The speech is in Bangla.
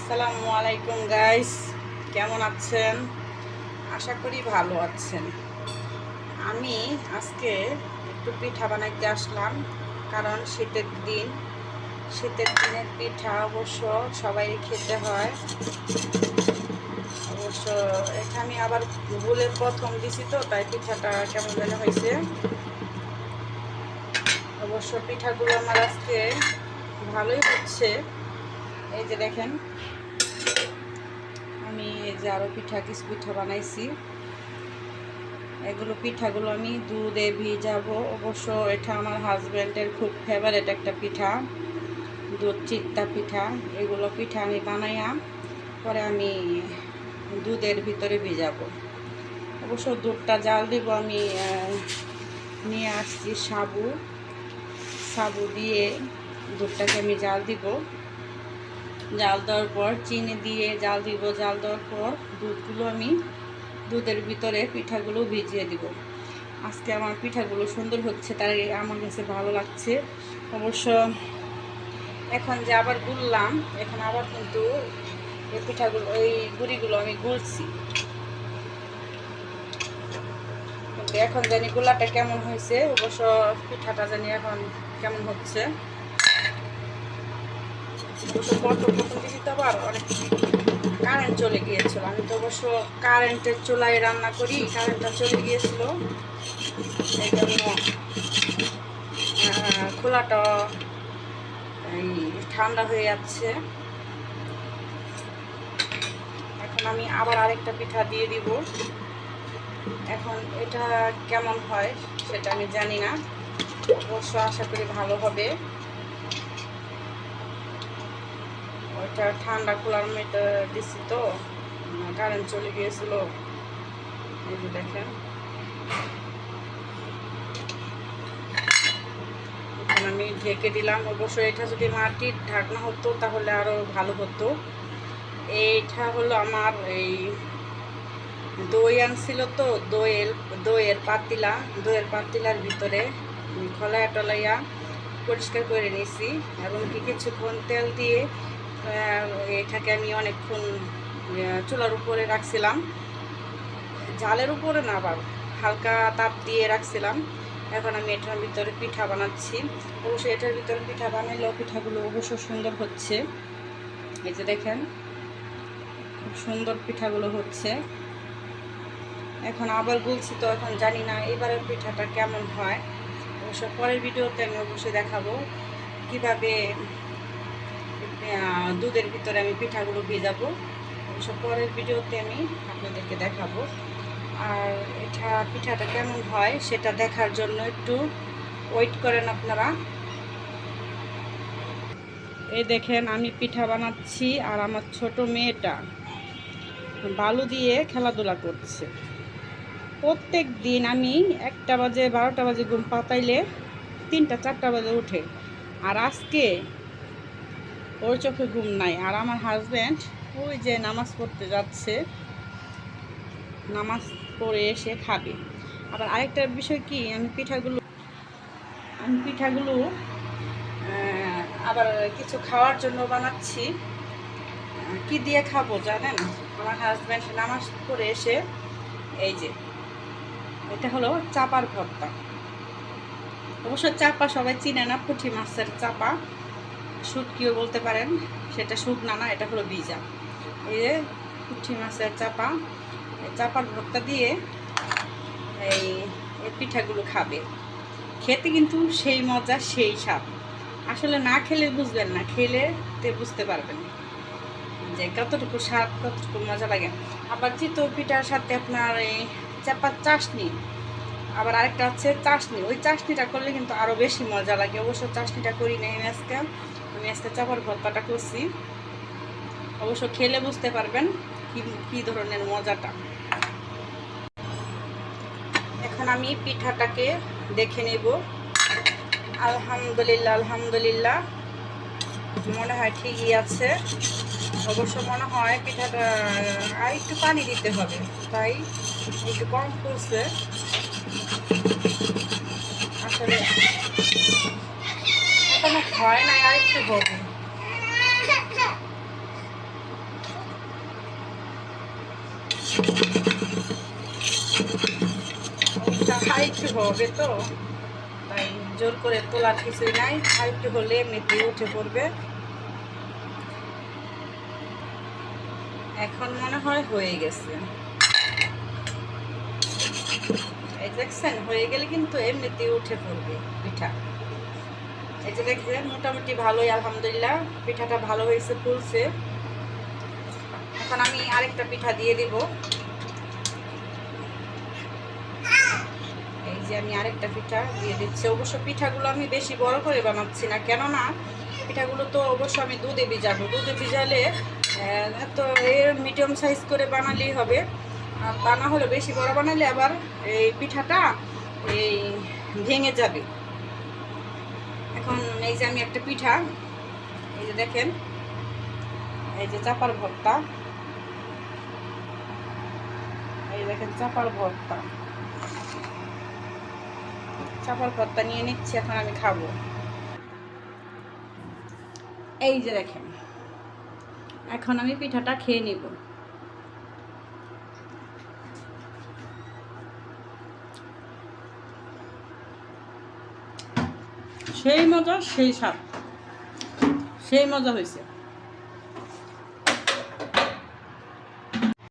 আসসালামু আলাইকুম গাইস, কেমন আছেন? আশা করি ভালো আছেন। আমি আজকে একটু পিঠা বানাইতে আসলাম, কারণ শীতের দিনের পিঠা অবশ্য সবাই খেতে হয়। অবশ্য এটা আমি আবার ভুলে প্রথম দিছি, তো তাই পিঠাটা কেমন যেন হয়েছে। অবশ্য পিঠাগুলো আমার আজকে ভালোই হচ্ছে। এই যে দেখেন, আমি এই যে আরও কিছু পিঠা বানাইছি। পিঠাগুলো আমি দুধে ভিজাবো। অবশ্য এটা আমার হাজব্যান্ডের খুব ফেভারিট একটা পিঠা, দুধ চিত্তা পিঠা। এগুলো পিঠা আমি বানাইয়া পরে আমি দুধের ভিতরে ভিজাবো। অবশ্য দুধটা জাল দিব। আমি নিয়ে আসছি সাবু দিয়ে দুধটাকে আমি জাল দিব। জাল দেওয়ার পর চিনি দিয়ে জাল দিব। জাল দেওয়ার পর আমি দুধের ভিতরে পিঠাগুলো ভিজিয়ে দিব। আজকে আমার পিঠাগুলো সুন্দর হচ্ছে, তাই আমার কাছে ভালো লাগছে। অবশ্য এখন যে আবার গুললাম, এখন আবার কিন্তু এই পিঠাগুলো, এই গুঁড়িগুলো আমি গুলছি। কিন্তু এখন জানি গোলাটা কেমন হয়েছে, অবশ্য পিঠাটা জানি এখন কেমন হচ্ছে। অবশ্য প্রথম দিয়েছি তো আবার অনেক কারেন্ট চলে গিয়েছিল। আমি তো অবশ্য কারেন্টের চুলায় রান্না করি, কারেন্টটা চলে গিয়েছিল, এই জন্য খোলাটা এই ঠান্ডা হয়ে যাচ্ছে। এখন আমি আবার আরেকটা পিঠা দিয়ে দিব। এখন এটা কেমন হয় সেটা আমি জানি না, অবশ্য আশা করি ভালো হবে। ওইটা ঠান্ডা খোলার মতো দিছি, তো কারেন্ট চলে গিয়েছিল। এই যে দেখেন, এখন আমি ঢেকে দিলাম। অবশ্য এটা যদি মাটির ঢাকনা হতো তাহলে আরও ভালো হতো। এইটা হলো আমার এই দই আনছিল, তো দইয়ের পাতিলার ভিতরে খোলায়া টলাইয়া পরিষ্কার করে নিয়েছি, এবং কিছুক্ষণ তেল দিয়ে এটাকে আমি অনেকক্ষণ চুলার উপরে রাখছিলাম। জালের উপরে না, আবার হালকা তাপ দিয়ে রাখছিলাম। এখন আমি এটার ভিতরে পিঠা বানাচ্ছি। অবশ্যই এটার ভিতরে পিঠা বানাইলেও পিঠাগুলো অবশ্য সুন্দর হচ্ছে। এই যে দেখেন, খুব সুন্দর পিঠাগুলো হচ্ছে। এখন আবার বলছি, তো এখন জানি না এবারের পিঠাটা কেমন হয়। অবশ্য পরের ভিডিওতে আমি অবশ্যই দেখাবো কিভাবে দুধের ভিতরে আমি পিঠাগুলো ভেজাবো। অবশ্য পরের ভিডিওতে আমি আপনাদেরকে দেখাবো। আর পিঠাটা কেমন হয় সেটা দেখার জন্য একটু ওয়েট করেন আপনারা। এই দেখেন, আমি পিঠা বানাচ্ছি আর আমার ছোট মেয়েটা বালু দিয়ে খেলাধুলা করছে। প্রত্যেক দিন আমি 1টা বাজে 12টা বাজে ঘুম পাতাইলে 3টা 4টা বাজে উঠে, আর আজকে ওর চোখে ঘুম নাই। আর আমার হাজব্যান্ড ওই যে নামাজ পড়তে যাচ্ছে, নামাজ পড়ে এসে খাবে। আবার আরেকটা বিষয় কি, আমি পিঠাগুলো আবার কিছু খাওয়ার জন্য বানাচ্ছি। কি দিয়ে খাবো জানেন? আমার হাজব্যান্ড নামাজ পড়ে এসে, এই যে এটা হলো চাপার ভর্তা। অবশ্য চাপা সবাই চিনে না, পুঁটি মাছের চাপা, শুটকিও বলতে পারেন। সেটা শুকনা না, এটা হলো ভিজা। এই যে পুঁটি মাছের চাপা, চাপার ভর্তা দিয়ে এই পিঠাগুলো খাবে। খেতে কিন্তু সেই মজা, সেই স্বাদ। আসলে না খেলে বুঝবেন না, খেলে বুঝতে পারবেন যে কতটুকু স্বাদ, কতটুকু মজা লাগে। আবার চিতই পিঠার সাথে আপনার এই চাপার চাশনি, আবার আরেকটা হচ্ছে চাশনি। ওই চাশনিটা করলে কিন্তু আরও বেশি মজা লাগে। অবশ্য চাশনিটা করি নাই আমি আজকে চাপার ভর্তাটা করছি। অবশ্য খেলে বুঝতে পারবেন কি ধরনের মজাটা। এখন আমি পিঠাটাকে দেখে নেব। আলহামদুলিল্লাহ মনে হয় ঠিকই আছে। অবশ্য মনে হয় পিঠাটা আর একটু পানি দিতে হবে, তাই একটু কম করছে। আসলে এখনো হয় না, আর একটু হবে। একটু হবে তো, তাই জোর করে তোলার কিছুই নাই, আর একটু হলে এমনিতেই উঠে পড়বে। এখন মনে হয় হয়ে গেছে। এই দেখছেন, হয়ে গেলে কিন্তু এমনিতেই উঠে পড়বে পিঠা। এই যে দেখেন মোটামুটি ভালোই, আলহামদুলিল্লাহ পিঠাটা ভালো হয়েছে, ফুলছে। এখন আমি আরেকটা পিঠা দিয়ে দিব। এই যে আমি আরেকটা পিঠা দিয়ে দিচ্ছি। অবশ্য পিঠাগুলো আমি বেশি বড় করে বানাচ্ছি না, কেননা পিঠাগুলো তো অবশ্য আমি দুধে ভিজাবো। দুধে ভিজালে তো এর মিডিয়াম সাইজ করে বানালেই হবে, তা না হলে বেশি বড় বানালে আবার এই পিঠাটা এই ভেঙে যাবে। এখন এই যে আমি একটা পিঠা, এই যে দেখেন, এই যে চাপার ভর্তা, এই দেখেন চাপার ভর্তা, চাপার ভর্তা নিয়ে নিচ্ছি, এখন আমি খাবো। এই যে দেখেন, এখন আমি পিঠাটা খেয়ে নিব। সেই মজা, সেই স্বাদ, সেই মজা হয়েছে।